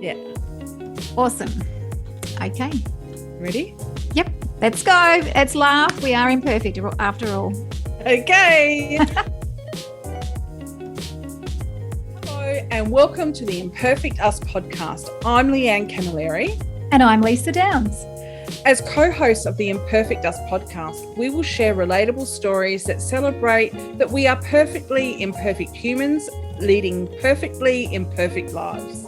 Yeah. Awesome. Okay. Ready? Yep. Let's go. Let's laugh. We are imperfect after all. Okay. Hello and welcome to the Imperfect Us podcast. I'm Leanne Camilleri. And I'm Lisa Downs. As co-hosts of the Imperfect Us podcast, we will share relatable stories that celebrate that we are perfectly imperfect humans leading perfectly imperfect lives.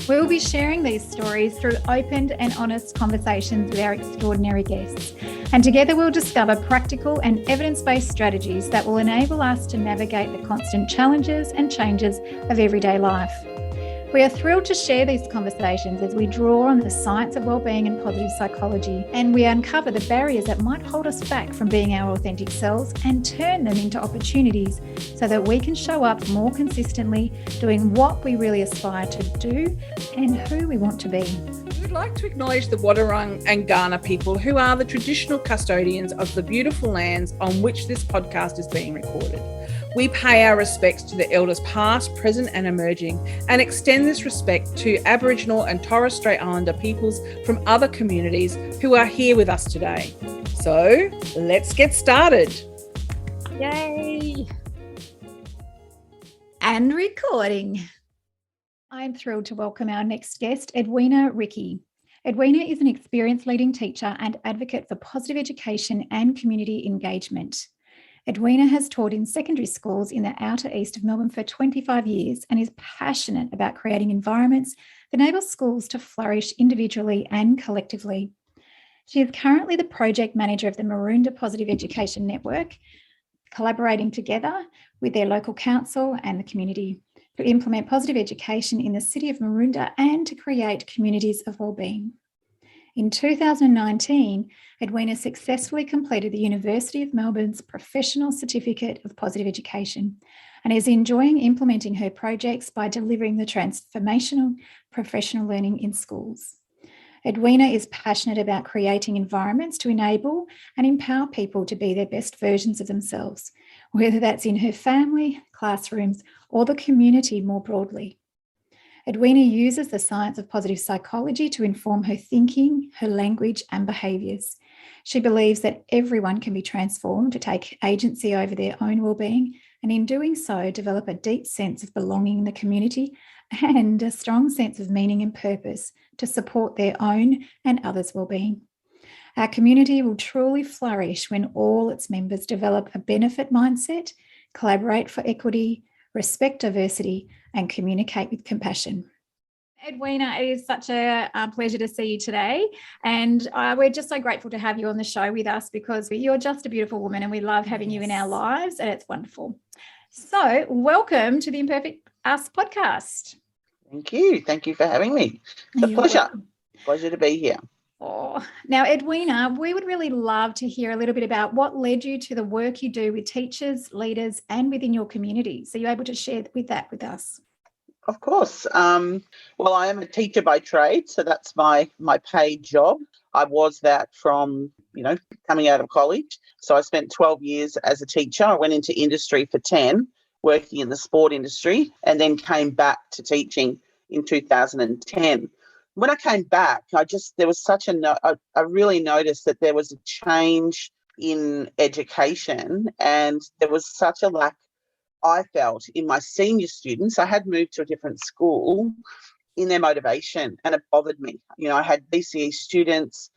We will be sharing these stories through open and honest conversations with our extraordinary guests. And together we'll discover practical and evidence-based strategies that will enable us to navigate the constant challenges and changes of everyday life. We are thrilled to share these conversations as we draw on the science of wellbeing and positive psychology, and we uncover the barriers that might hold us back from being our authentic selves and turn them into opportunities so that we can show up more consistently, doing what we really aspire to do and who we want to be. We would like to acknowledge the Wadawurrung and Kaurna people who are the traditional custodians of the beautiful lands on which this podcast is being recorded. We pay our respects to the elders past, present and emerging, and extend this respect to Aboriginal and Torres Strait Islander peoples from other communities who are here with us today. So let's get started. Yay! And recording. I'm thrilled to welcome our next guest, Edwina Ricci. Edwina is an experienced leading teacher and advocate for positive education and community engagement. Edwina has taught in secondary schools in the Outer East of Melbourne for 25 years and is passionate about creating environments that enable schools to flourish individually and collectively. She is currently the project manager of the Maroondah Positive Education Network, collaborating together with their local council and the community to implement positive education in the City of Maroondah and to create communities of wellbeing. In 2019, Edwina successfully completed the University of Melbourne's Professional Certificate of Positive Education and is enjoying implementing her projects by delivering the transformational professional learning in schools. Edwina is passionate about creating environments to enable and empower people to be their best versions of themselves, whether that's in her family, classrooms, or the community more broadly. Edwina uses the science of positive psychology to inform her thinking, her language, and behaviours. She believes that everyone can be transformed to take agency over their own wellbeing, and in doing so, develop a deep sense of belonging in the community and a strong sense of meaning and purpose to support their own and others' wellbeing. Our community will truly flourish when all its members develop a benefit mindset, collaborate for equity, respect diversity, and communicate with compassion. Edwina, it is such a pleasure to see you today. And we're just so grateful to have you on the show with us because you're just a beautiful woman and we love having you in our lives, and it's wonderful. So welcome to the Imperfect Us podcast. Thank you. Thank you for having me. It's a pleasure. Welcome. Pleasure to be here. Oh, now, Edwina, we would really love to hear a little bit about what led you to the work you do with teachers, leaders, and within your community. So you're able to share with us. Of course. Well, I am a teacher by trade, so that's my paid job. I was that from, coming out of college. So I spent 12 years as a teacher. I went into industry for 10, working in the sport industry, and then came back to teaching in 2010. When I came back, I really noticed that there was a change in education and there was such a lack, I felt, in my senior students. I had moved to a different school in their motivation and it bothered me. I had BCE students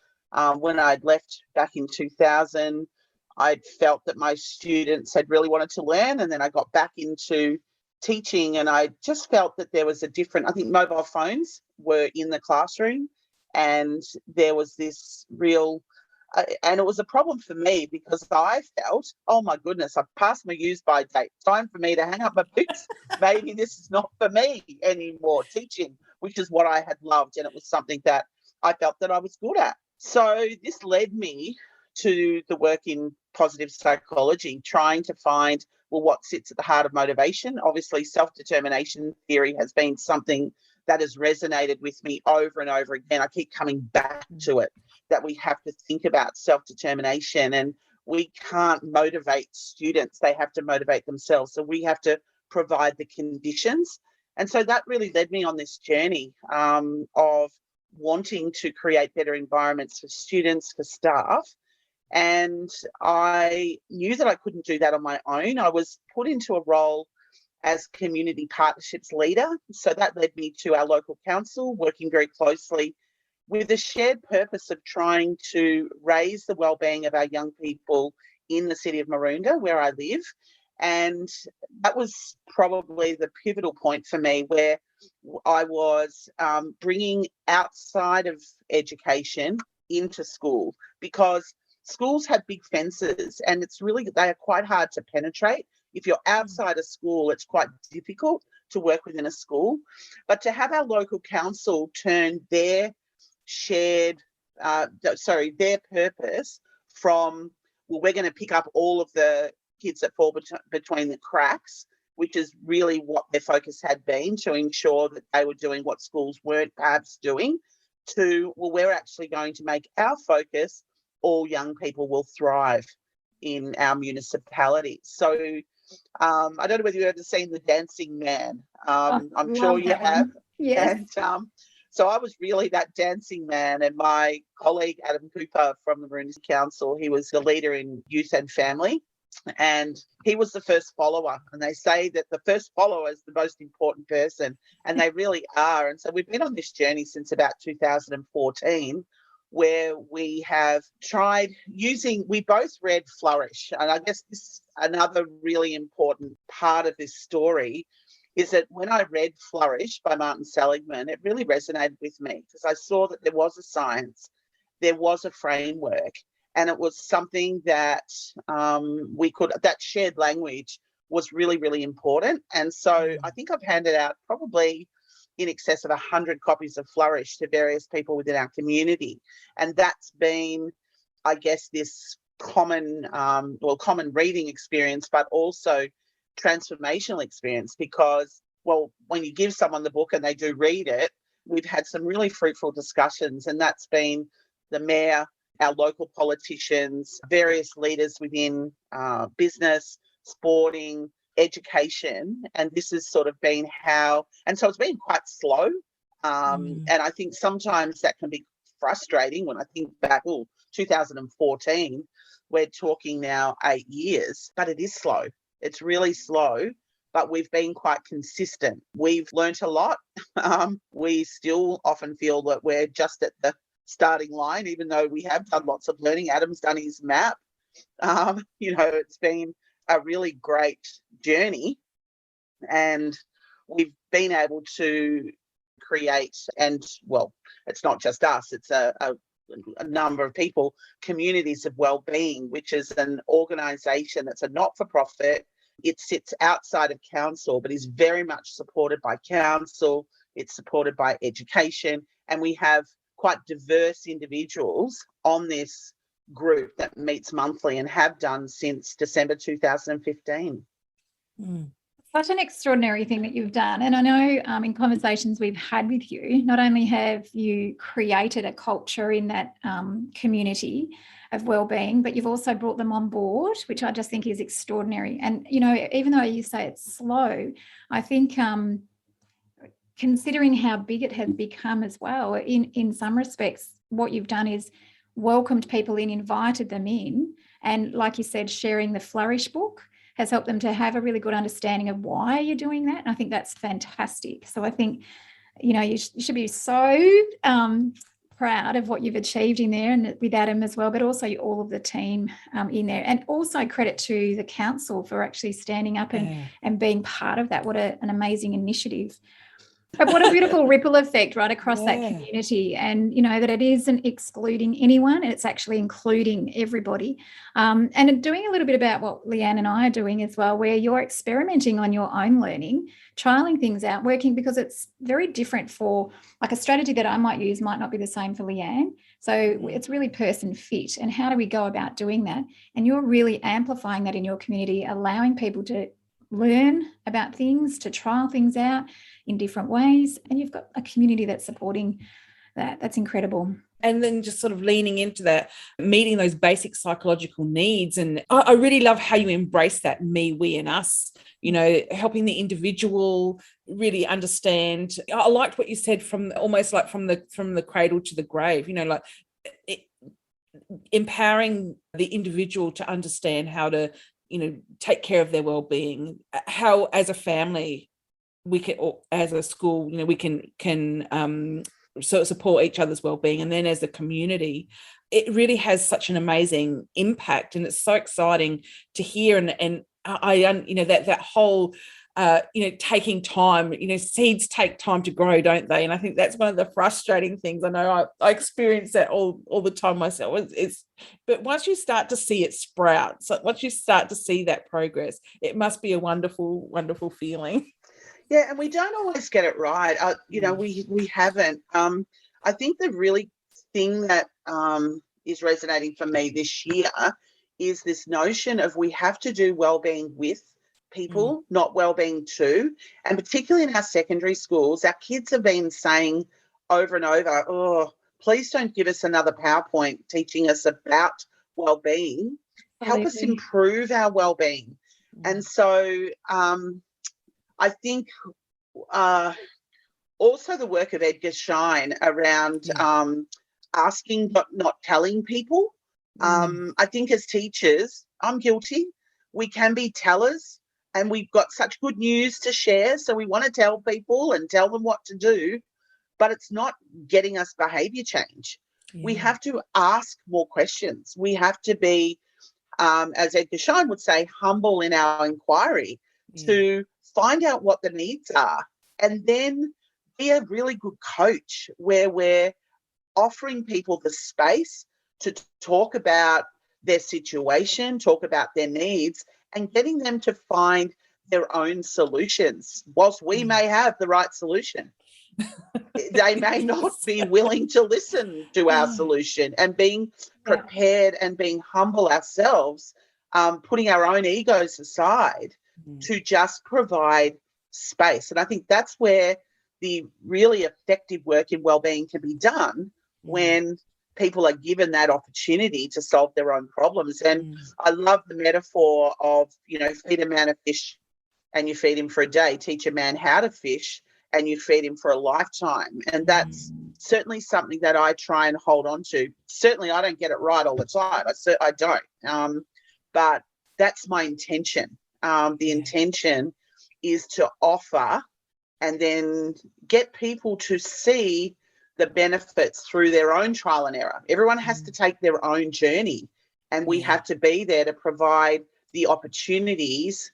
when I'd left back in 2000. I'd felt that my students had really wanted to learn, and then I got back into teaching and I just felt that there was I think mobile phones were in the classroom and there was this real, and it was a problem for me because I felt, oh my goodness, I've passed my use by date. Time for me to hang up my boots. Maybe this is not for me anymore, teaching, which is what I had loved. And it was something that I felt that I was good at. So this led me to the work in positive psychology, trying to find, what sits at the heart of motivation. Obviously, self-determination theory has been something that has resonated with me over and over again. I keep coming back to it, that we have to think about self-determination and we can't motivate students. They have to motivate themselves. So we have to provide the conditions And so that really led me on this journey of wanting to create better environments for students, for staff. And I knew that I couldn't do that on my own. I was put into a role as community partnerships leader. So that led me to our local council, working very closely with the shared purpose of trying to raise the wellbeing of our young people in the City of Maroondah, where I live. And that was probably the pivotal point for me, where I was bringing outside of education into school, because schools have big fences and they are quite hard to penetrate. If you're outside of school, it's quite difficult to work within a school. But to have our local council turn their their purpose from, well, we're going to pick up all of the kids that fall between the cracks, which is really what their focus had been, to ensure that they were doing what schools weren't perhaps doing, to, well, we're actually going to make our focus all young people will thrive in our municipality. So I don't know whether you've ever seen The Dancing Man. I'm sure you have. Yes. And so I was really that dancing man, and my colleague Adam Cooper from the Maroondah Council, he was the leader in youth and family, and he was the first follower. And they say that the first follower is the most important person, and they really are. And so we've been on this journey since about 2014, where we have tried we both read Flourish. And I guess this another really important part of this story is that when I read Flourish by Martin Seligman, it really resonated with me, because I saw that there was a science, there was a framework, and it was something that that shared language was really, really important. And so I think I've handed out probably in excess of 100 copies of Flourish to various people within our community. And that's been, I guess, this common reading experience, but also transformational experience, because, well, when you give someone the book and they do read it, we've had some really fruitful discussions, and that's been the mayor, our local politicians, various leaders within business, sporting, education, and this has sort of been how, and so it's been quite slow, and I think sometimes that can be frustrating when I think back, 2014, we're talking now 8 years, but it is slow. It's really slow, but we've been quite consistent. We've learnt a lot. We still often feel that we're just at the starting line, even though we have done lots of learning. Adam's done his map. It's been a really great journey, and we've been able to create, and, well, it's not just us, it's a number of people, Communities of Wellbeing, which is an organisation that's a not-for-profit. It sits outside of council, but is very much supported by council. It's supported by education, and we have quite diverse individuals on this group that meets monthly and have done since December 2015. Such an extraordinary thing that you've done. And I know in conversations we've had with you, not only have you created a culture in that community of wellbeing, but you've also brought them on board, which I just think is extraordinary. And, even though you say it's slow, I think considering how big it has become as well, in some respects, what you've done is welcomed people in, invited them in, and, like you said, sharing the Flourish book has helped them to have a really good understanding of why you're doing that. And I think that's fantastic. So I think, you should be so proud of what you've achieved in there, and with Adam as well, but also all of the team in there. And also credit to the council for actually standing up and being part of that. What an amazing initiative. But what a beautiful ripple effect right across that community, and that it isn't excluding anyone, it's actually including everybody, and doing a little bit about what Leanne and I are doing as well, where you're experimenting on your own learning, trialing things out, working, because it's very different. For like a strategy that I might use might not be the same for Leanne, so it's really person fit. And how do we go about doing that? And you're really amplifying that in your community, allowing people to learn about things, to trial things out in different ways, and you've got a community that's supporting that. That's incredible. And then just sort of leaning into that, meeting those basic psychological needs. And I really love how you embrace that me, we, and us, helping the individual really understand. I liked what you said, from almost like from the cradle to the grave, empowering the individual to understand how to, take care of their well-being, how as a family we can, or as a school, we can sort of support each other's well-being. And then as a community, it really has such an amazing impact, and it's so exciting to hear. And I that whole taking time, seeds take time to grow, don't they? And I think that's one of the frustrating things. I know I experience that all the time myself. But once you start to see it sprout, so once you start to see that progress, it must be a wonderful, wonderful feeling. Yeah, and we don't always get it right. We haven't. I think the really thing that is resonating for me this year is this notion of we have to do wellbeing with people, not wellbeing to. And particularly in our secondary schools, our kids have been saying over and over, oh, please don't give us another PowerPoint teaching us about wellbeing. Help us improve our wellbeing. And so I think also the work of Edgar Schein around asking but not telling people. I think as teachers, I'm guilty. We can be tellers, and we've got such good news to share, so we want to tell people and tell them what to do, but it's not getting us behaviour change. We have to ask more questions. We have to be, as Edgar Schein would say, humble in our inquiry to find out what the needs are, and then be a really good coach where we're offering people the space to talk about their situation, talk about their needs, and getting them to find their own solutions. Whilst we may have the right solution, they may not be willing to listen to our solution, and being prepared and being humble ourselves, putting our own egos aside to just provide space. And I think that's where the really effective work in wellbeing can be done, when people are given that opportunity to solve their own problems. And I love the metaphor of, feed a man a fish and you feed him for a day, teach a man how to fish and you feed him for a lifetime. And that's certainly something that I try and hold on to. Certainly I don't get it right all the time. I don't. But that's my intention. The intention is to offer and then get people to see the benefits through their own trial and error. Everyone has to take their own journey, and we have to be there to provide the opportunities,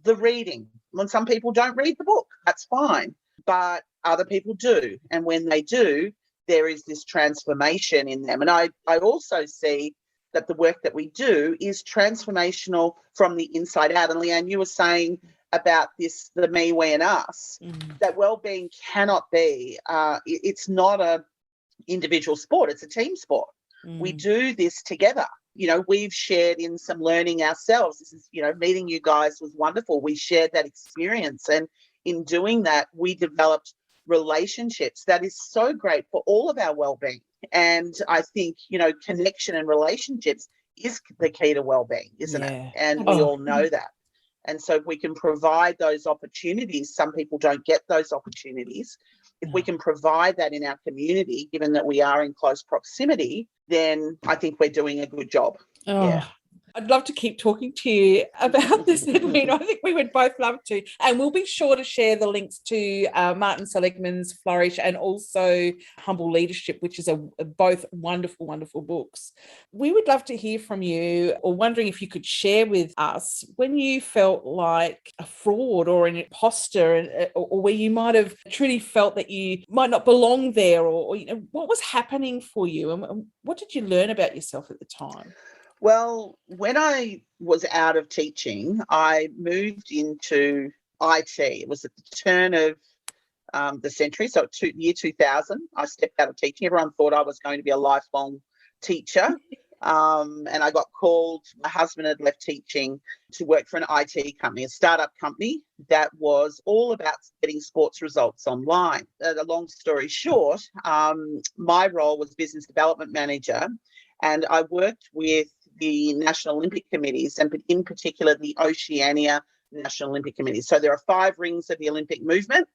the reading. When some people don't read the book, that's fine, but other people do. And when they do, there is this transformation in them. And I also see that the work that we do is transformational from the inside out. And Leanne, you were saying about this, the me, we and us, that wellbeing cannot be, it's not a individual sport, it's a team sport. We do this together. We've shared in some learning ourselves. This is, meeting you guys was wonderful. We shared that experience, and in doing that, we developed relationships that is so great for all of our wellbeing. And I think, connection and relationships is the key to wellbeing, isn't it? And we all know that. And so if we can provide those opportunities, some people don't get those opportunities. If we can provide that in our community, given that we are in close proximity, then I think we're doing a good job. I'd love to keep talking to you about this, Edwina. I think we would both love to. And we'll be sure to share the links to Martin Seligman's Flourish and also Humble Leadership, which is both wonderful, wonderful books. We would love to hear from you, or wondering if you could share with us when you felt like a fraud or an imposter, or where you might have truly felt that you might not belong there, or what was happening for you, and what did you learn about yourself at the time? Well, when I was out of teaching, I moved into IT. It was at the turn of the century, so year 2000. I stepped out of teaching. Everyone thought I was going to be a lifelong teacher, And I got called. My husband had left teaching to work for an IT company, a startup company that was all about getting sports results online. A long story short, my role was business development manager, and I worked with the National Olympic Committees, and in particular the Oceania National Olympic Committee. So there are 5 rings of the Olympic movement.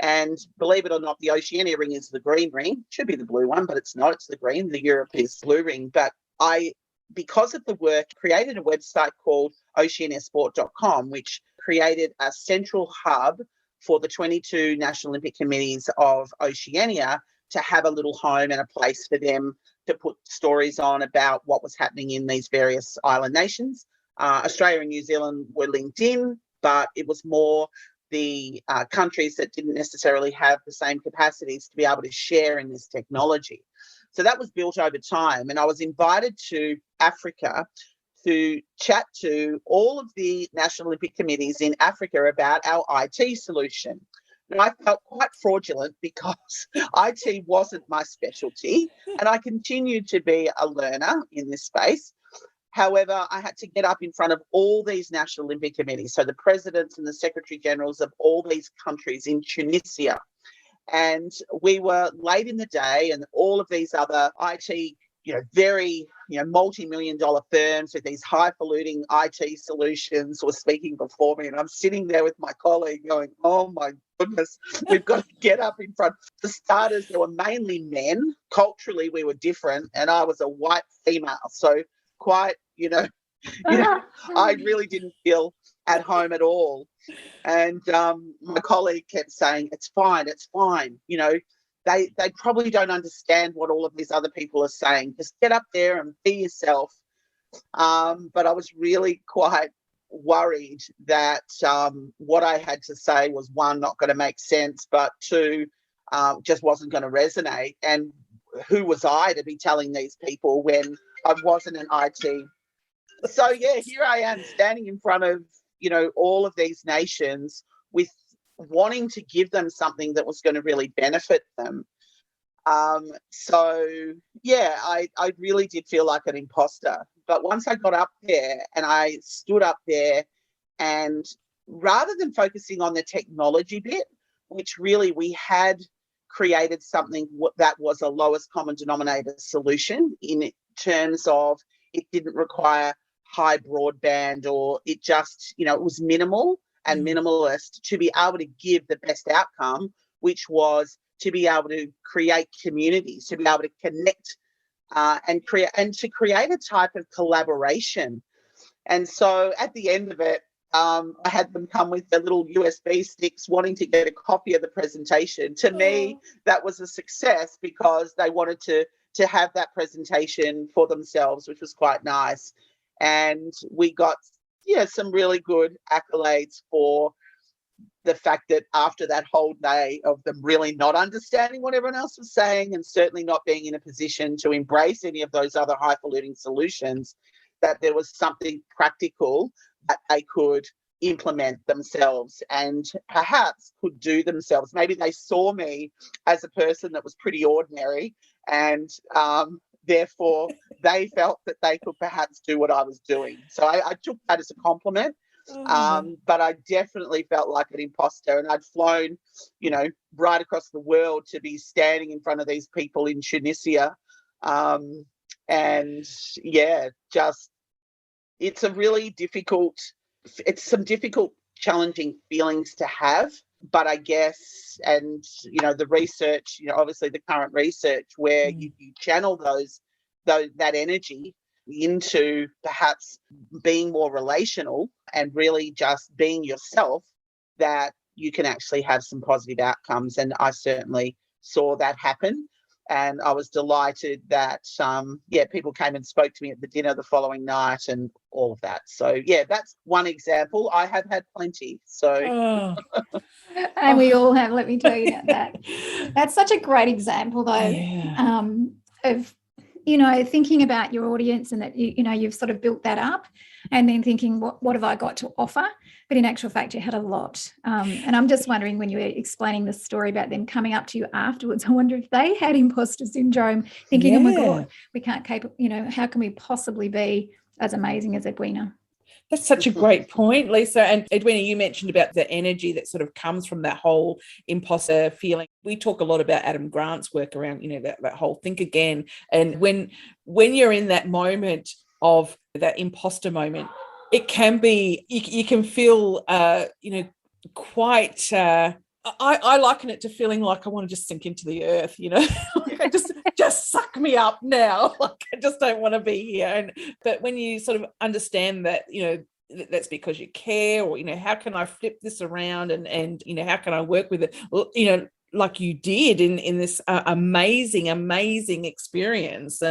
And believe it or not, the Oceania ring is the green ring. It should be the blue one, but it's not. It's the green. The Europe is blue ring. But I, because of the work, created a website called oceaniasport.com, which created a central hub for the 22 National Olympic Committees of Oceania to have a little home and a place for them to put stories on about what was happening in these various island nations. Australia and New Zealand were linked in, but it was more the countries that didn't necessarily have the same capacities to be able to share in this technology. So that was built over time. And I was invited to Africa to chat to all of the National Olympic Committees in Africa about our IT solution. And I felt quite fraudulent because IT wasn't my specialty, and I continued to be a learner in this space. However, I had to get up in front of all these National Olympic Committees, so the presidents and the secretary generals of all these countries in Tunisia. And we were late in the day, and all of these other IT, very, multi-million-dollar firms with these highfalutin IT solutions were speaking before me. And I'm sitting there with my colleague going, oh my goodness, we've got to get up in front. For starters, there were mainly men. Culturally, we were different, and I was a white female. So quite, I really didn't feel at home at all. And my colleague kept saying, it's fine. They probably don't understand what all of these other people are saying. Just get up there and be yourself. But I was really quite worried that what I had to say was, 1, not going to make sense, but 2, just wasn't going to resonate. And who was I to be telling these people when I wasn't an IT? So, here I am standing in front of, all of these nations with wanting to give them something that was going to really benefit them. I really did feel like an imposter. But once I got up there and I stood up there, and rather than focusing on the technology bit, which really we had created something that was a lowest common denominator solution in terms of it didn't require high broadband, or it just, it was minimal and minimalist to be able to give the best outcome, which was to be able to create communities, to be able to connect and to create a type of collaboration. And so at the end of it, I had them come with their little USB sticks wanting to get a copy of the presentation. To me, that was a success because they wanted to have that presentation for themselves, which was quite nice. And we got, some really good accolades for the fact that after that whole day of them really not understanding what everyone else was saying, and certainly not being in a position to embrace any of those other highfalutin solutions, that there was something practical that they could implement themselves and perhaps could do themselves. Maybe they saw me as a person that was pretty ordinary, and therefore they felt that they could perhaps do what I was doing. So I took that as a compliment. But I definitely felt like an imposter, and I'd flown, right across the world to be standing in front of these people in Tunisia. It's some difficult, challenging feelings to have. But I guess, and, the research, obviously the current research where you channel that energy into perhaps being more relational and really just being yourself, that you can actually have some positive outcomes. And I certainly saw that happen. And I was delighted that, people came and spoke to me at the dinner the following night and all of that. So, that's one example. I have had plenty. So, and we all have, let me tell you about that. That's such a great example, though, of thinking about your audience and that, you've sort of built that up, and then thinking, what have I got to offer? But in actual fact, you had a lot. And I'm just wondering, when you were explaining the story about them coming up to you afterwards, I wonder if they had imposter syndrome, thinking, oh my God, we can't how can we possibly be as amazing as Edwina? That's such a great point, Lisa. And Edwina, you mentioned about the energy that sort of comes from that whole imposter feeling. We talk a lot about Adam Grant's work around, that whole think again. And when you're in that moment of that imposter moment, it can be, you can feel, quite... I liken it to feeling like I want to just sink into the earth, like just suck me up now. Like I just don't want to be here. But when you sort of understand that, that's because you care, or, how can I flip this around and how can I work with it? Like you did in this amazing experience.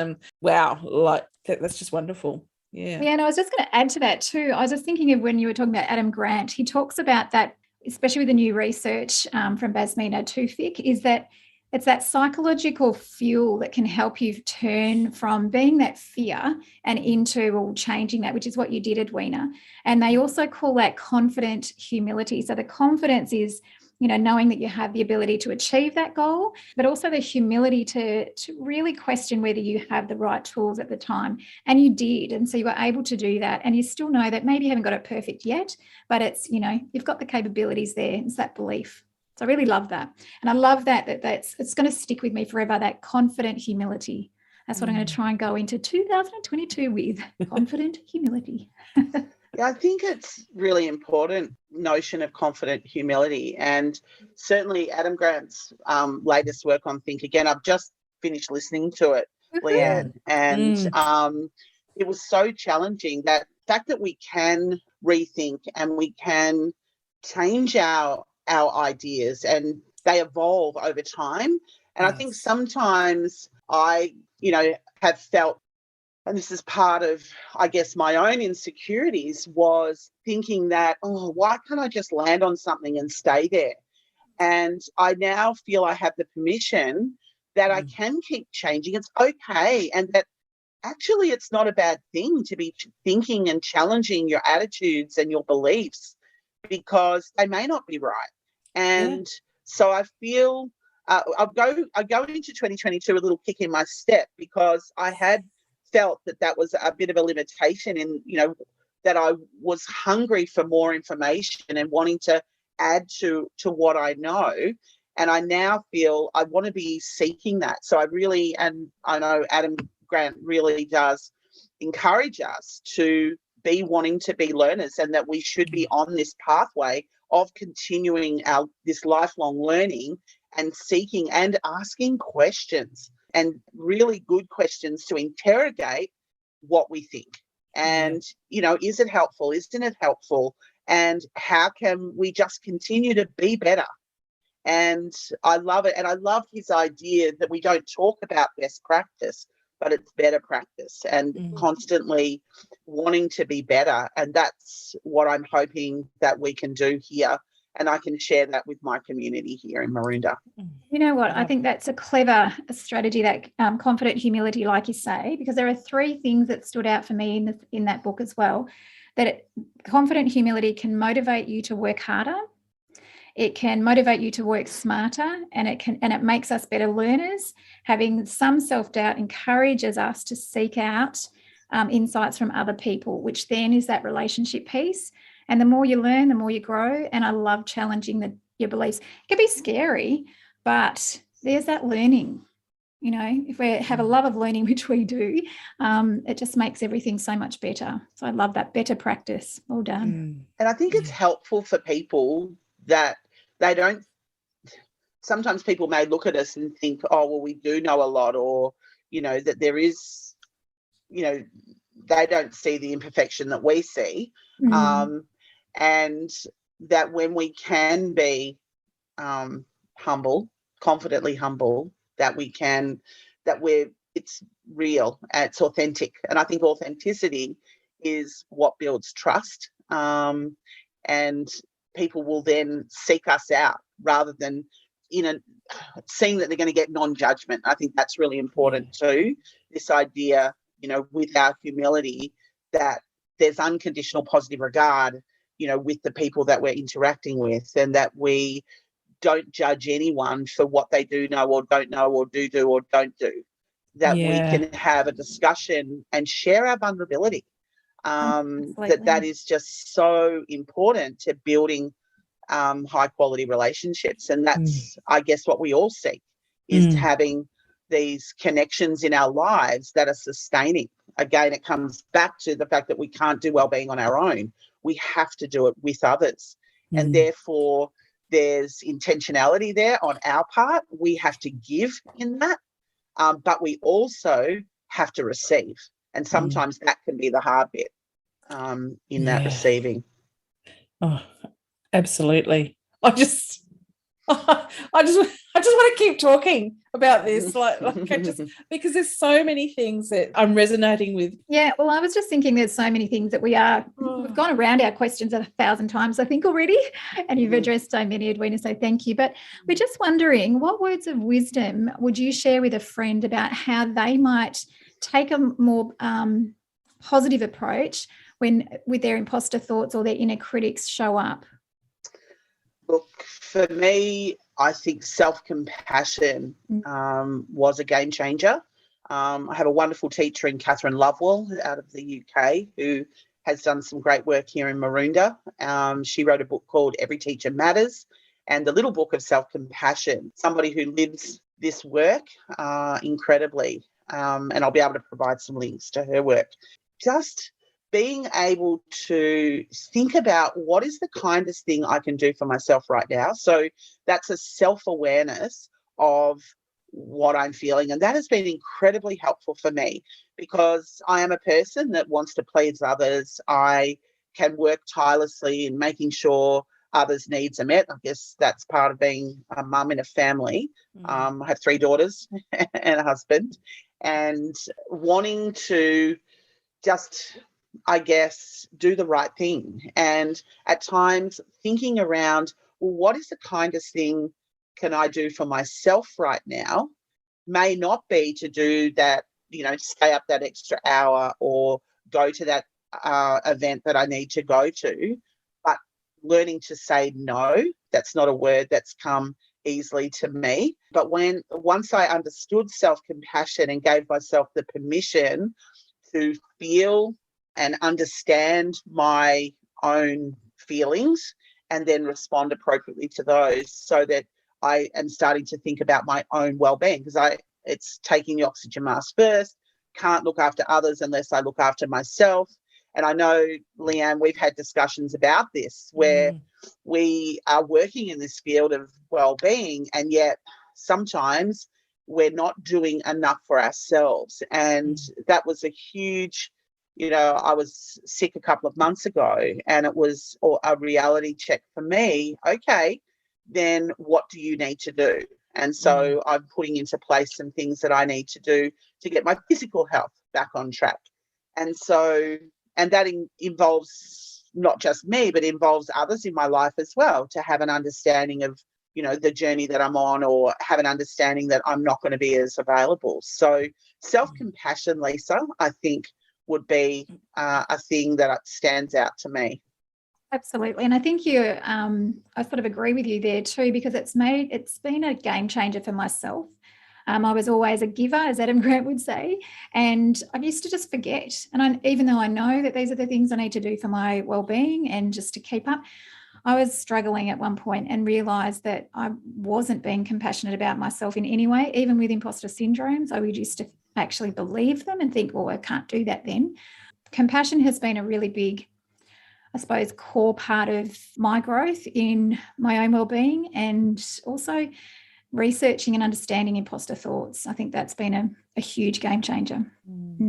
Wow, like that's just wonderful. Yeah. Yeah, and I was just going to add to that too. I was just thinking of when you were talking about Adam Grant, he talks about that, especially with the new research from Basmina Tufik, is that it's that psychological fuel that can help you turn from being that fear and into changing that, which is what you did, Edwina. And they also call that confident humility. So the confidence is, knowing that you have the ability to achieve that goal, but also the humility to really question whether you have the right tools at the time. And you did. And so you were able to do that. And you still know that maybe you haven't got it perfect yet, but it's, you've got the capabilities there. It's that belief. So I really love that. And I love it's going to stick with me forever, that confident humility. That's what I'm going to try and go into 2022 with, confident humility. Yeah, I think it's really important notion of confident humility, and certainly Adam Grant's latest work on Think Again. I've just finished listening to it, Leanne, and it was so challenging, that fact that we can rethink and we can change our ideas, and they evolve over time. And I think sometimes I, have felt, and this is part of, I guess, my own insecurities, was thinking that, why can't I just land on something and stay there? And I now feel I have the permission that I can keep changing. It's okay. And that actually it's not a bad thing to be thinking and challenging your attitudes and your beliefs, because they may not be right. And so I feel I go into 2022 a little kick in my step, because I had felt that was a bit of a limitation in, that I was hungry for more information and wanting to add to what I know. And I now feel I want to be seeking that. So and I know Adam Grant really does encourage us to be wanting to be learners, and that we should be on this pathway of continuing this lifelong learning and seeking and asking questions, and really good questions to interrogate what we think. And, is it helpful? Isn't it helpful? And how can we just continue to be better? And I love it. And I love his idea that we don't talk about best practice, but it's better practice, and constantly wanting to be better. And that's what I'm hoping that we can do here. And I can share that with my community here in Maroondah. You know what? I think that's a clever strategy, that confident humility, like you say, because there are 3 things that stood out for me in that book as well. That confident humility can motivate you to work harder. It can motivate you to work smarter, and it makes us better learners. Having some self-doubt encourages us to seek out insights from other people, which then is that relationship piece. And the more you learn, the more you grow. And I love challenging your beliefs. It can be scary, but there's that learning. If we have a love of learning, which we do, it just makes everything so much better. So I love that, better practice. Well done. And I think it's helpful for people that they don't, sometimes people may look at us and think, we do know a lot, or, that there is, they don't see the imperfection that we see. And that when we can be humble, confidently humble, it's real, it's authentic. And I think authenticity is what builds trust. And people will then seek us out rather than seeing that they're going to get non-judgment. I think that's really important too. This idea, with our humility, that there's unconditional positive regard, with the people that we're interacting with, and that we don't judge anyone for what they do know or don't know or do or don't do. That we can have a discussion and share our vulnerability. That is just so important to building high quality relationships. And that's, I guess, what we all seek, is having these connections in our lives that are sustaining. Again, it comes back to the fact that we can't do wellbeing on our own. We have to do it with others. And therefore, there's intentionality there on our part. We have to give in that, but we also have to receive. And sometimes that can be the hard bit in that receiving. Oh, absolutely. I just want to keep talking about this, because there's so many things that I'm resonating with. Yeah, well, I was just thinking there's so many things that we've gone around our questions 1,000 times, I think, already, and you've addressed so many, Edwina, so thank you. But we're just wondering, what words of wisdom would you share with a friend about how they might take a more positive approach with their imposter thoughts or their inner critics show up? Look, for me, I think self-compassion was a game changer. I have a wonderful teacher in Catherine Lovewell out of the UK who has done some great work here in Maroondah. She wrote a book called Every Teacher Matters, and the little book of self-compassion, somebody who lives this work incredibly. And I'll be able to provide some links to her work. Just being able to think about what is the kindest thing I can do for myself right now. So that's a self-awareness of what I'm feeling. And that has been incredibly helpful for me, because I am a person that wants to please others. I can work tirelessly in making sure others' needs are met. I guess that's part of being a mum in a family. I have 3 daughters and a husband, and wanting to just, I guess, do the right thing. And at times thinking around, well, what is the kindest thing can I do for myself right now? May not be to do that, stay up that extra hour or go to that event that I need to go to, but learning to say no. That's not a word that's come easily to me. But once I understood self-compassion and gave myself the permission to feel and understand my own feelings and then respond appropriately to those, so that I am starting to think about my own well-being, because it's taking the oxygen mask first. Can't look after others unless I look after myself. And I know, Leanne, we've had discussions about this where we are working in this field of well-being, and yet sometimes we're not doing enough for ourselves. And that was a huge, I was sick a couple of months ago, and it was a reality check for me. Okay, then what do you need to do? And so I'm putting into place some things that I need to do to get my physical health back on track. And that involves not just me, but involves others in my life as well, to have an understanding of, the journey that I'm on, or have an understanding that I'm not going to be as available. So self-compassion, Lisa, I think would be a thing that stands out to me. Absolutely. And I think I sort of agree with you there too, because it's been a game changer for myself. I was always a giver, as Adam Grant would say, and I used to just forget. And even though I know that these are the things I need to do for my well-being and just to keep up, I was struggling at one point and realised that I wasn't being compassionate about myself in any way. Even with imposter syndromes, I would used to actually believe them and think, well, I can't do that then. Compassion has been a really big, I suppose, core part of my growth in my own well-being, and also researching and understanding imposter thoughts. I think that's been a huge game changer.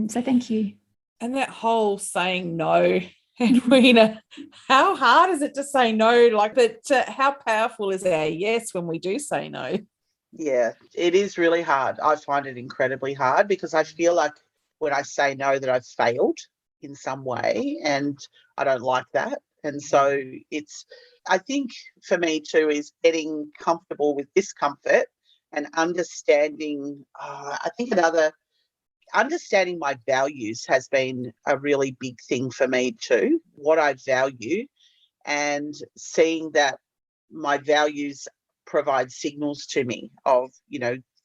So thank you. And that whole saying no, Edwina, how hard is it to say no? But how powerful is our yes when we do say no? Yeah, it is really hard. I find it incredibly hard, because I feel like when I say no that I've failed in some way, and I don't like that. And so I think for me too, is getting comfortable with discomfort and understanding, understanding my values has been a really big thing for me too, what I value, and seeing that my values provide signals to me of,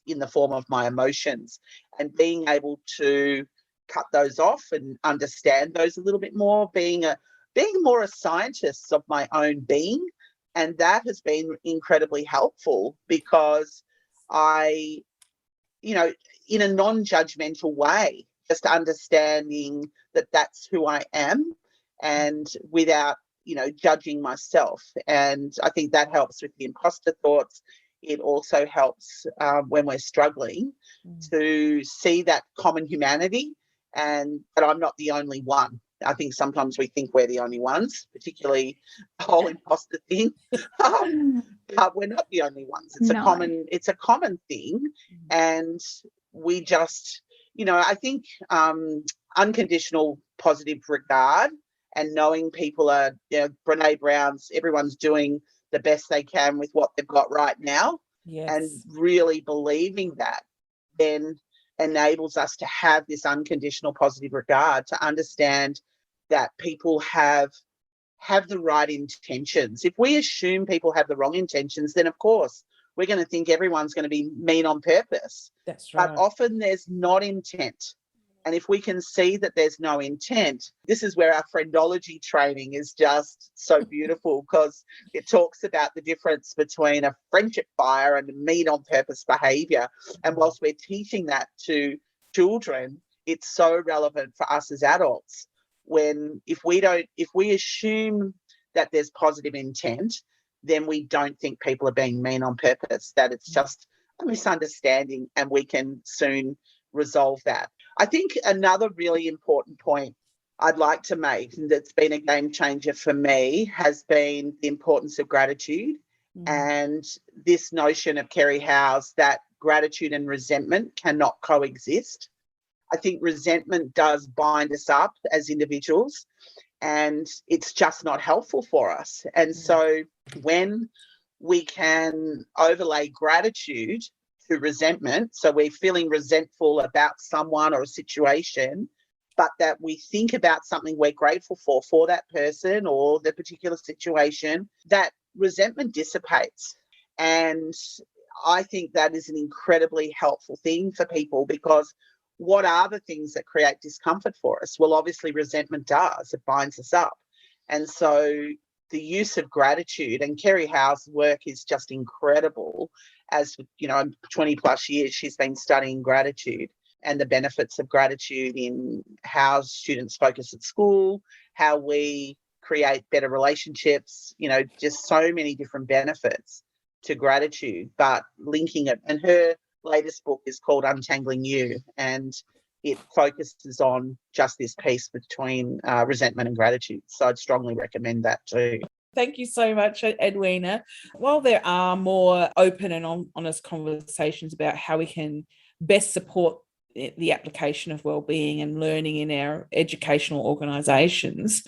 in the form of my emotions, and being able to cut those off and understand those a little bit more, being more a scientist of my own being. And that has been incredibly helpful because in a non-judgmental way, just understanding that that's who I am, and without, judging myself. And I think that helps with the imposter thoughts. It also helps when we're struggling to see that common humanity, and that I'm not the only one. I think sometimes we think we're the only ones, particularly the whole imposter thing. But we're not the only ones. It's a common thing, and we just, I think unconditional positive regard and knowing people are, Brene Brown's, everyone's doing the best they can with what they've got right now, and really believing that then enables us to have this unconditional positive regard, to understand that people have the right intentions. If we assume people have the wrong intentions, then of course we're going to think everyone's going to be mean on purpose. That's right. But often there's not intent. And if we can see that there's no intent, this is where our friendology training is just so beautiful, because it talks about the difference between a friendship fire and a mean on purpose behaviour. And whilst we're teaching that to children, it's so relevant for us as adults. If we assume that there's positive intent, then we don't think people are being mean on purpose, that it's just a misunderstanding, and we can soon resolve that. I think another really important point I'd like to make, and that's been a game changer for me, has been the importance of gratitude, and this notion of Kerry Howe's that gratitude and resentment cannot coexist. I think resentment does bind us up as individuals, and it's just not helpful for us. And so when we can overlay gratitude to resentment, so we're feeling resentful about someone or a situation, but that we think about something we're grateful for that person or the particular situation, that resentment dissipates. And I think that is an incredibly helpful thing for people, because what are the things that create discomfort for us? Well, obviously resentment does. It binds us up. And so the use of gratitude, and Kerry Howe's work is just incredible. As 20 plus years she's been studying gratitude and the benefits of gratitude in how students focus at school, how we create better relationships, just so many different benefits to gratitude, but linking it. And her latest book is called Untangling You, and it focuses on just this piece between resentment and gratitude. So I'd strongly recommend that too. Thank you so much, Edwina. While there are more open and honest conversations about how we can best support the application of wellbeing and learning in our educational organisations,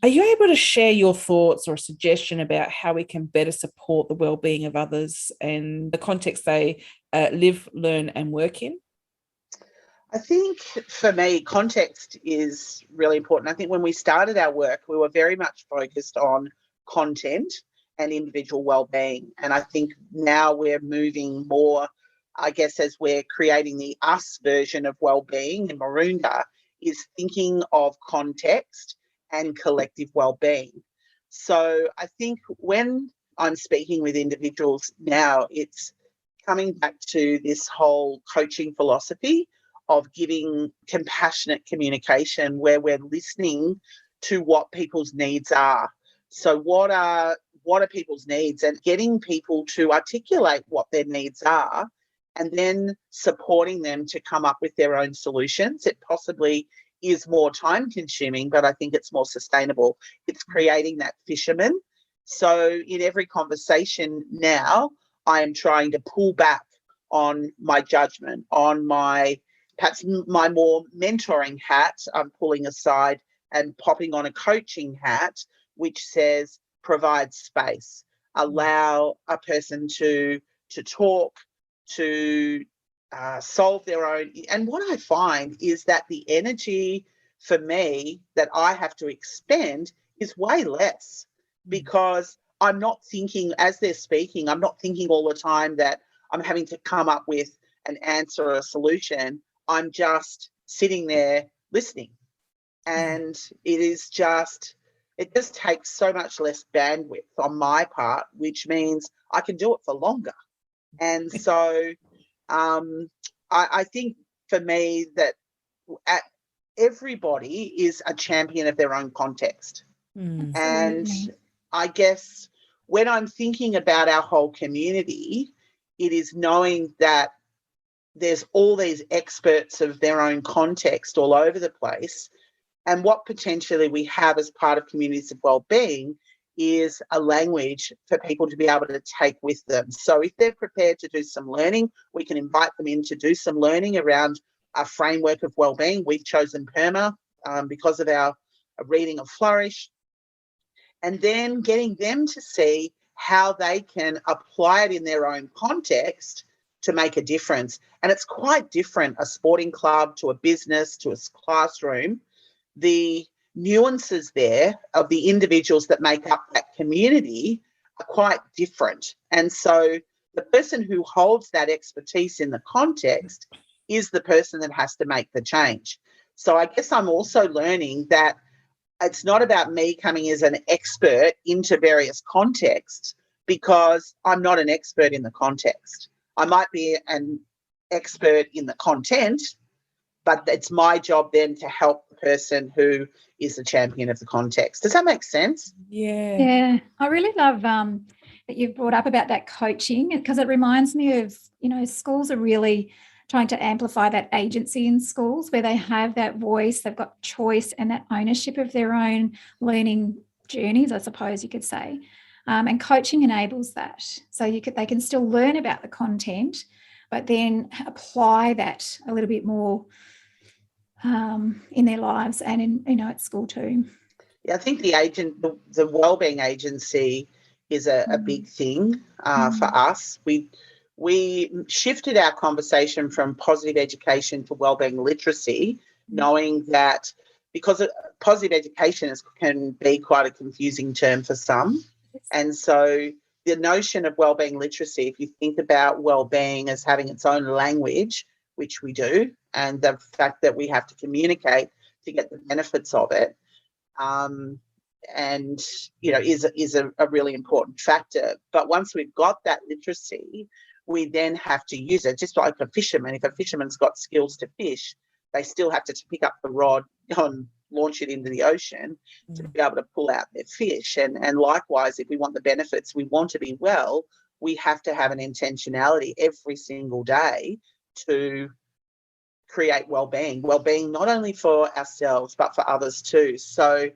are you able to share your thoughts or a suggestion about how we can better support the wellbeing of others and the context they live, learn and work in? I think for me, context is really important. I think when we started our work, we were very much focused on content and individual wellbeing. And I think now we're moving more, I guess, as we're creating the us version of wellbeing in Maroondah, is thinking of context and collective wellbeing. So I think when I'm speaking with individuals now, it's coming back to this whole coaching philosophy of giving compassionate communication, where we're listening to what people's needs are. So what are people's needs, and getting people to articulate what their needs are, and then supporting them to come up with their own solutions. It possibly is more time consuming, but I think it's more sustainable. It's creating that fisherman. So in every conversation now, I am trying to pull back on my judgment, on perhaps my more mentoring hat I'm pulling aside and popping on a coaching hat which says provide space, allow a person to talk, to solve their own. And what I find is that the energy for me that I have to expend is way less, because I'm not thinking, as they're speaking, I'm not thinking all the time that I'm having to come up with an answer or a solution. I'm just sitting there listening. And it just takes so much less bandwidth on my part, which means I can do it for longer. And so I think for me that everybody is a champion of their own context. And I guess when I'm thinking about our whole community, it is knowing that there's all these experts of their own context all over the place. And what potentially we have as part of Communities of Wellbeing is a language for people to be able to take with them. So if they're prepared to do some learning, we can invite them in to do some learning around a framework of wellbeing. We've chosen PERMA because of our reading of Flourish, and then getting them to see how they can apply it in their own context to make a difference. And it's quite different, a sporting club to a business to a classroom. The nuances there of the individuals that make up that community are quite different. And so the person who holds that expertise in the context is the person that has to make the change. So I guess I'm also learning that it's not about me coming as an expert into various contexts, because I'm not an expert in the context. I might be an expert in the content, but it's my job then to help the person who is the champion of the context. Does that make sense? Yeah. I really love that you've brought up about that coaching, because it reminds me of, schools are really trying to amplify that agency in schools where they have that voice, they've got choice and that ownership of their own learning journeys, I suppose you could say. And coaching enables that. So they can still learn about the content, but then apply that a little bit more in their lives and in at school too. Yeah, I think the wellbeing agency is a big thing for us. We shifted our conversation from positive education to wellbeing literacy, knowing that because positive education can be quite a confusing term for some. And so the notion of wellbeing literacy, if you think about wellbeing as having its own language, which we do, and the fact that we have to communicate to get the benefits of it, is a really important factor. But once we've got that literacy, we then have to use it, just like a fisherman. If a fisherman's got skills to fish, they still have to pick up the rod and launch it into the ocean to be able to pull out their fish. And likewise, if we want the benefits, we want to be well, we have to have an intentionality every single day to create wellbeing not only for ourselves, but for others too. So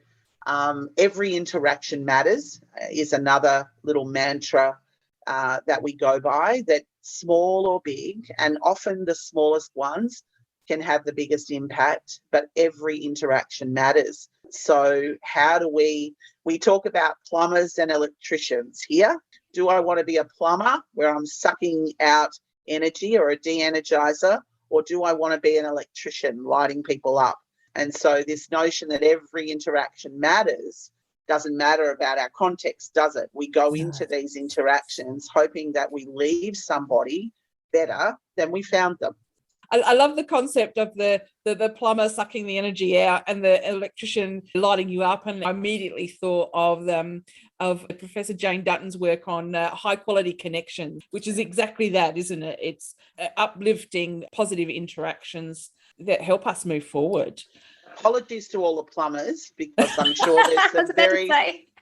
every interaction matters is another little mantra that we go by, that small or big, and often the smallest ones can have the biggest impact, but every interaction matters. So how do we talk about plumbers and electricians here. Do I want to be a plumber where I'm sucking out energy or a de-energizer, or do I want to be an electrician lighting people up? And so this notion that every interaction matters doesn't matter about our context, does it? We go into these interactions hoping that we leave somebody better than we found them. I love the concept of the plumber sucking the energy out and the electrician lighting you up. And I immediately thought of Professor Jane Dutton's work on high quality connections, which is exactly that, isn't it? It's uplifting positive interactions that help us move forward. Apologies to all the plumbers, because I'm sure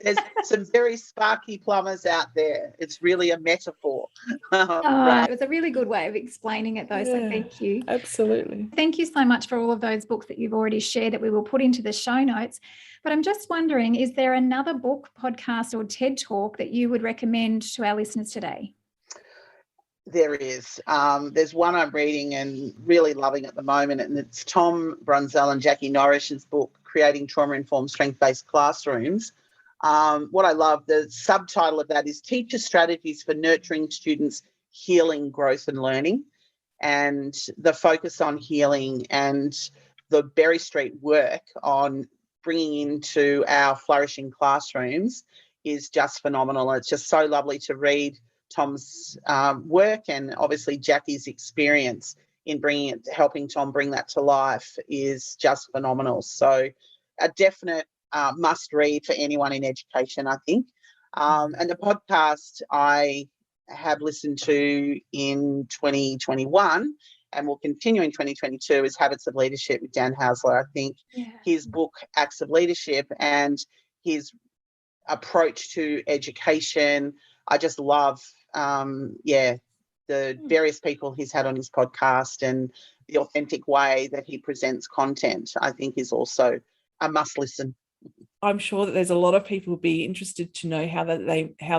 there's some very sparky plumbers out there. It's really a metaphor. It was a really good way of explaining it, though. So thank you. Absolutely. Thank you so much for all of those books that you've already shared that we will put into the show notes. But I'm just wondering, is there another book, podcast, or TED Talk that you would recommend to our listeners today? There is. There's one I'm reading and really loving at the moment, and it's Tom Brunzell and Jackie Norrish's book, Creating Trauma-Informed Strength-Based Classrooms. What I love, the subtitle of that is Teacher Strategies for Nurturing Students' Healing, Growth and Learning. And the focus on healing and the Berry Street work on bringing into our flourishing classrooms is just phenomenal. It's just so lovely to read Tom's work, and obviously Jackie's experience in helping Tom bring that to life is just phenomenal. So a definite must read for anyone in education, I think. And the podcast I have listened to in 2021 and will continue in 2022 is Habits of Leadership with Dan Hausler. I think his book, Acts of Leadership, and his approach to education, I just love, the various people he's had on his podcast, and the authentic way that he presents content, I think is also a must listen. I'm sure that there's a lot of people who'd be interested to know how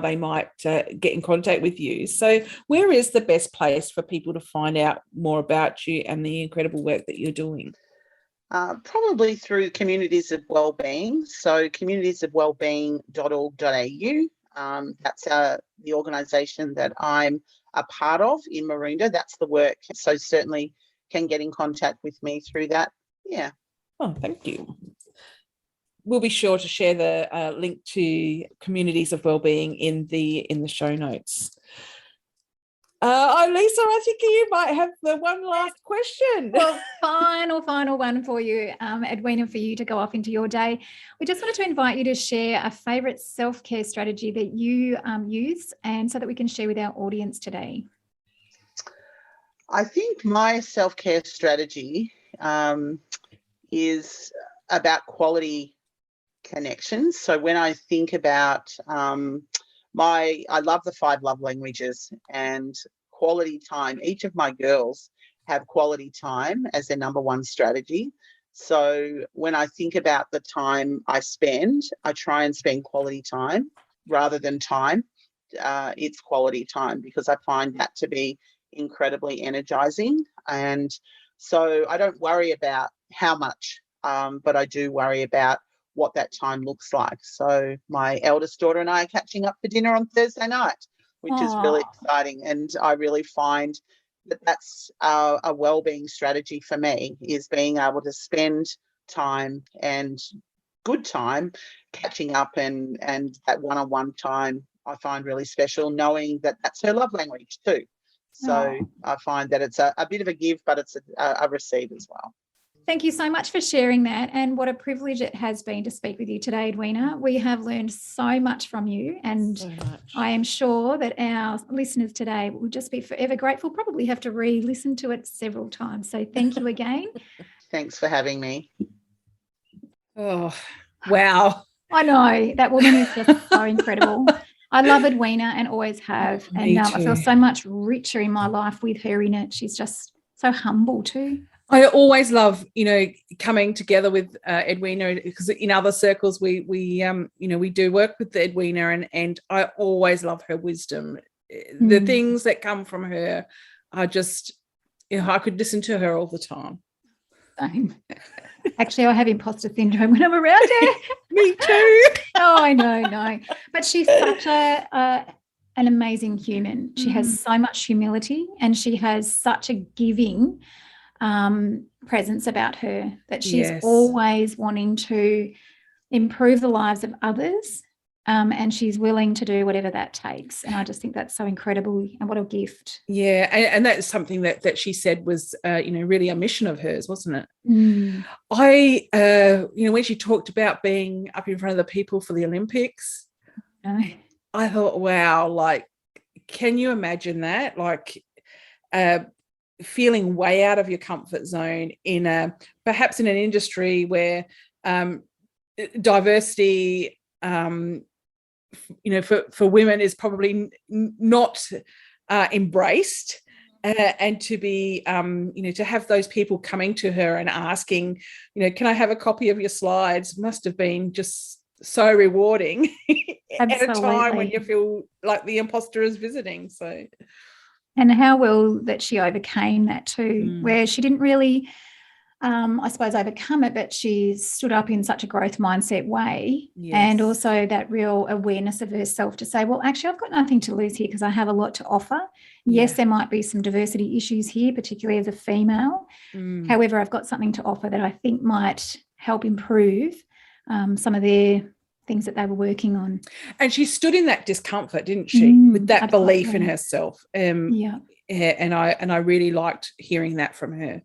they might get in contact with you. So where is the best place for people to find out more about you and the incredible work that you're doing? Probably through Communities of Wellbeing. So communitiesofwellbeing.org.au. That's the organisation that I'm a part of in Maroondah. That's the work. So certainly can get in contact with me through that. Yeah. Oh, thank you. We'll be sure to share the link to Communities of Wellbeing in the show notes. Lisa, I think you might have the one last question. Well, final one for you, Edwina, for you to go off into your day. We just wanted to invite you to share a favourite self-care strategy that you use, and so that we can share with our audience today. I think my self-care strategy is about quality connections. So when I think about I love the 5 love languages and quality time. Each of my girls have quality time as their number one strategy. So when I think about the time I spend, I try and spend quality time rather than time. It's quality time, because I find that to be incredibly energizing. And so I don't worry about how much, but I do worry about what that time looks like. So my eldest daughter and I are catching up for dinner on Thursday night, which is really exciting. And I really find that that's a wellbeing strategy for me, is being able to spend time and good time catching up, and that one-on-one time I find really special, knowing that that's her love language too. So I find that it's a bit of a give, but it's a receive as well. Thank you so much for sharing that, and what a privilege it has been to speak with you today, Edwina. We have learned so much from you, and I am sure that our listeners today will just be forever grateful, probably have to re-listen to it several times. So thank you again. Thanks for having me. Oh, wow. I know, that woman is just so incredible. I love Edwina and always have, and I feel so much richer in my life with her in it. She's just so humble too. I always love, coming together with Edwina, because in other circles we do work with Edwina, and I always love her wisdom. The things that come from her are just, I could listen to her all the time. Same. Actually, I have imposter syndrome when I'm around her. Me too. Oh, I know. But she's such an amazing human. She has so much humility, and she has such a giving presence about her, that she's always wanting to improve the lives of others, and she's willing to do whatever that takes. And I just think that's so incredible, and what a gift. Yeah, and that's something that she said was really a mission of hers, wasn't it? I when she talked about being up in front of the people for the Olympics, I thought, wow, like, can you imagine that? Like, feeling way out of your comfort zone perhaps in an industry where diversity for women is probably not embraced, and to be to have those people coming to her and asking, can I have a copy of your slides, must have been just so rewarding at a time when you feel like the imposter is visiting. So, and how well that she overcame that too, where she didn't really I suppose, overcome it, but she stood up in such a growth mindset way. Yes. And also that real awareness of herself to say, well, actually, I've got nothing to lose here because I have a lot to offer. Yes, there might be some diversity issues here, particularly as a female. However, I've got something to offer that I think might help improve some of their things that they were working on. And she stood in that discomfort, didn't she? With that belief in herself. And I really liked hearing that from her.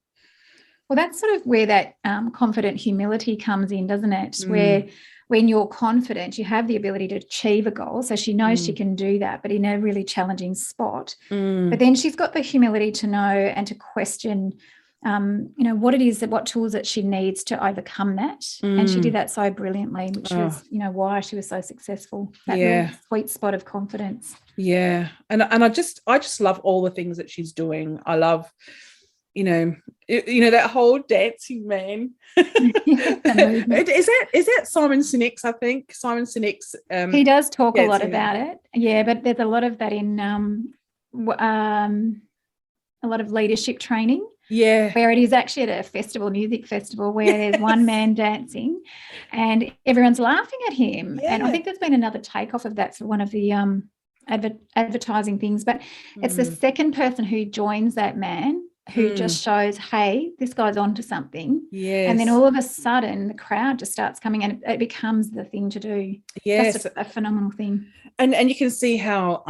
Well, that's sort of where that confident humility comes in, doesn't it? Where when you're confident, you have the ability to achieve a goal. So she knows she can do that, but in a really challenging spot. But then she's got the humility to know and to question, what it is, what tools that she needs to overcome that. And she did that so brilliantly, which was, why she was so successful. That real sweet spot of confidence. Yeah. And I just love all the things that she's doing. I love, that whole dancing man. Is that Simon Sinek's? I think Simon Sinek's. He does talk a lot about it. Yeah, but there's a lot of that in a lot of leadership training. Yeah, where it is actually at a music festival, where there's one man dancing, and everyone's laughing at him. Yeah. And I think there's been another takeoff of that for one of the advertising things. But it's the second person who joins that man who just shows, hey, this guy's onto something. Yes. And then all of a sudden the crowd just starts coming and it becomes the thing to do. Yes. That's a phenomenal thing. And you can see how,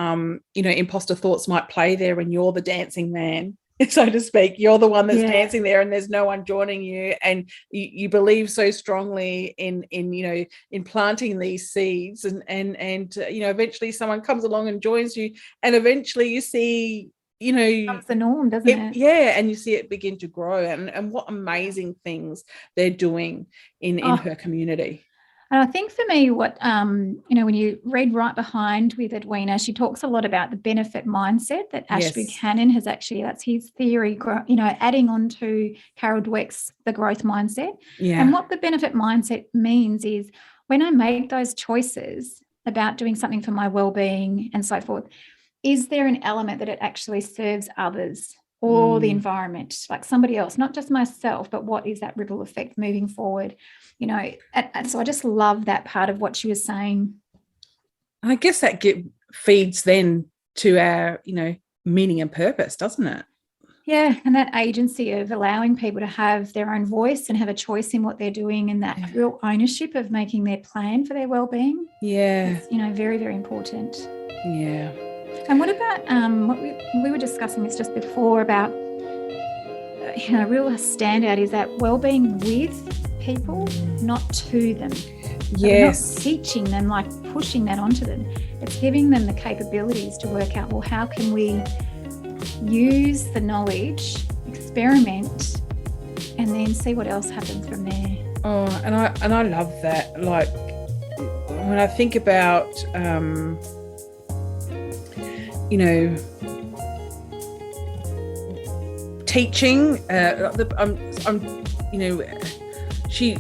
imposter thoughts might play there when you're the dancing man, so to speak. You're the one that's dancing there and there's no one joining you, and you believe so strongly in planting these seeds and eventually someone comes along and joins you, and eventually you see becomes the norm, doesn't it? Yeah, and you see it begin to grow, and what amazing things they're doing in her community. And I think for me, what when you read right behind with Edwina, she talks a lot about the benefit mindset that Ash Buchanan has actually, that's his theory, adding on to Carol Dweck's the growth mindset. Yeah. And what the benefit mindset means is when I make those choices about doing something for my well-being and so forth, is there an element that it actually serves others or the environment, like somebody else, not just myself, but what is that ripple effect moving forward? And so I just love that part of what she was saying. I guess that feeds then to our, meaning and purpose, doesn't it? Yeah, and that agency of allowing people to have their own voice and have a choice in what they're doing, and that real ownership of making their plan for their well-being. Yeah. It's, very, very important. Yeah. And what about what we were discussing this just before about, a real standout is that well-being with people, not to them. Yes. So not teaching them, like pushing that onto them. It's giving them the capabilities to work out, well, how can we use the knowledge, experiment, and then see what else happens from there. Oh, and I love that. Like when I think about teaching, she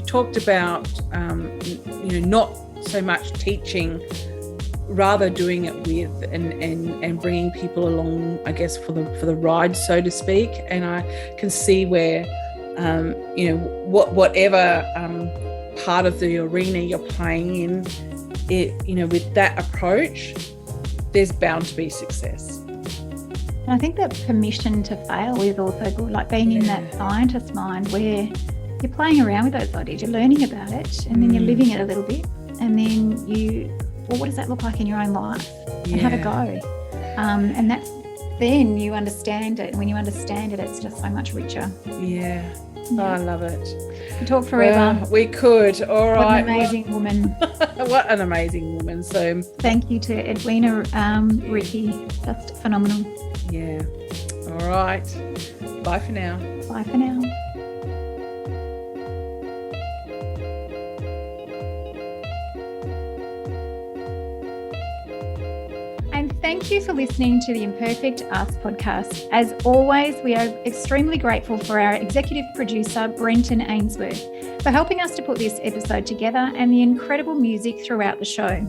talked about not so much teaching, rather doing it with and bringing people along, I guess, for the ride, so to speak. And I can see where whatever part of the arena you're playing in, it with that approach, there's bound to be success. And I think that permission to fail is also good, like being in that scientist mind where you're playing around with those ideas, you're learning about it, and then you're living it a little bit, and then what does that look like in your own life? And have a go. And that's then you understand it. And when you understand it, it's just so much richer. Yeah. Oh, I love it. We talk forever. Well, we could. All right. What an amazing woman. What an amazing woman. So thank you to Edwina Ricci. Just phenomenal. Yeah. All right. Bye for now. Bye for now. And thank you for listening to the Imperfect Us podcast. As always, we are extremely grateful for our executive producer, Brenton Ainsworth, for helping us to put this episode together, and the incredible music throughout the show.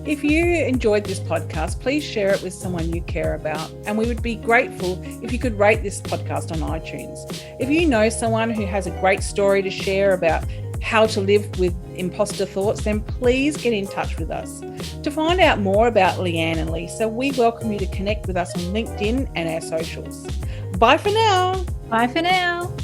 If you enjoyed this podcast, please share it with someone you care about. And we would be grateful if you could rate this podcast on iTunes. If you know someone who has a great story to share about how to live with imposter thoughts, then please get in touch with us. To find out more about Leanne and Lisa, we welcome you to connect with us on LinkedIn and our socials. Bye for now. Bye for now.